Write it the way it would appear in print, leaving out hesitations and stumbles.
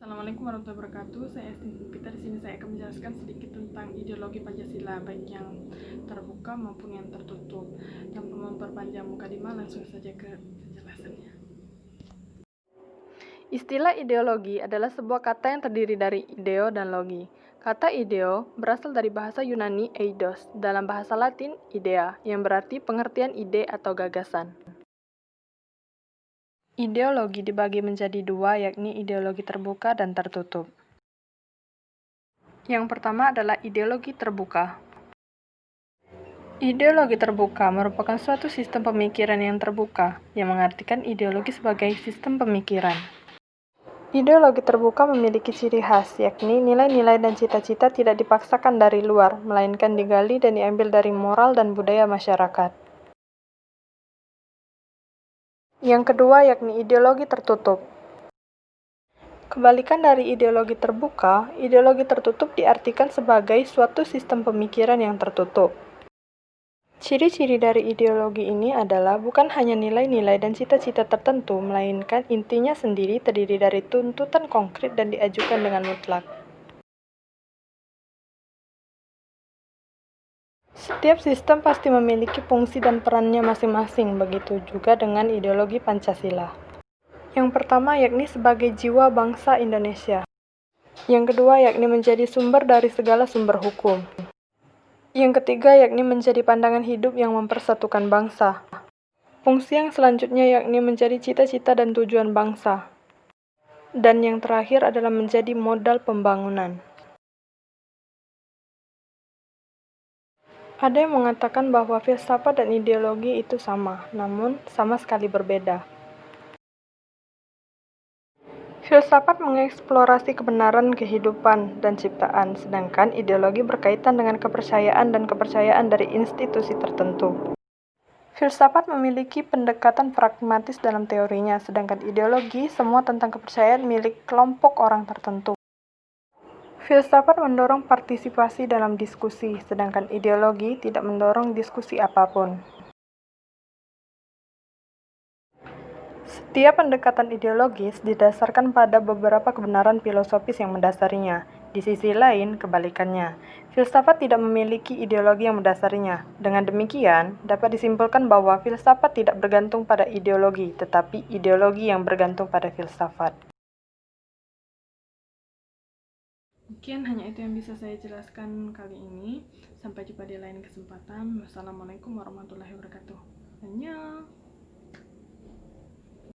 Assalamualaikum warahmatullahi wabarakatuh. Saya Esti Pita. Di sini saya akan menjelaskan sedikit tentang ideologi Pancasila, baik yang terbuka maupun yang tertutup. Tanpa memperpanjang mukadimah, langsung saja ke penjelasannya. Istilah ideologi adalah sebuah kata yang terdiri dari ideo dan logi. Kata ideo berasal dari bahasa Yunani eidos, dalam bahasa Latin idea, yang berarti pengertian ide atau gagasan. Ideologi dibagi menjadi dua, yakni ideologi terbuka dan tertutup. Yang pertama adalah ideologi terbuka. Ideologi terbuka merupakan suatu sistem pemikiran yang terbuka, yang mengartikan ideologi sebagai sistem pemikiran. Ideologi terbuka memiliki ciri khas, yakni nilai-nilai dan cita-cita tidak dipaksakan dari luar, melainkan digali dan diambil dari moral dan budaya masyarakat. Yang kedua yakni ideologi tertutup. Kebalikan dari ideologi terbuka, ideologi tertutup diartikan sebagai suatu sistem pemikiran yang tertutup. Ciri-ciri dari ideologi ini adalah bukan hanya nilai-nilai dan cita-cita tertentu, melainkan intinya sendiri terdiri dari tuntutan konkret dan diajukan dengan mutlak. Setiap sistem pasti memiliki fungsi dan perannya masing-masing, begitu juga dengan ideologi Pancasila. Yang pertama yakni sebagai jiwa bangsa Indonesia. Yang kedua yakni menjadi sumber dari segala sumber hukum. Yang ketiga yakni menjadi pandangan hidup yang mempersatukan bangsa. Fungsi yang selanjutnya yakni menjadi cita-cita dan tujuan bangsa. Dan yang terakhir adalah menjadi modal pembangunan. Ada yang mengatakan bahwa filsafat dan ideologi itu sama, namun sama sekali berbeda. Filsafat mengeksplorasi kebenaran kehidupan dan ciptaan, sedangkan ideologi berkaitan dengan kepercayaan dan kepercayaan dari institusi tertentu. Filsafat memiliki pendekatan pragmatis dalam teorinya, sedangkan ideologi semua tentang kepercayaan milik kelompok orang tertentu. Filsafat mendorong partisipasi dalam diskusi, sedangkan ideologi tidak mendorong diskusi apapun. Setiap pendekatan ideologis didasarkan pada beberapa kebenaran filosofis yang mendasarinya. Di sisi lain, kebalikannya, filsafat tidak memiliki ideologi yang mendasarinya. Dengan demikian, dapat disimpulkan bahwa filsafat tidak bergantung pada ideologi, tetapi ideologi yang bergantung pada filsafat. Mungkin hanya itu yang bisa saya jelaskan kali ini. Sampai jumpa di lain kesempatan. Wassalamualaikum warahmatullahi wabarakatuh. Annyeong.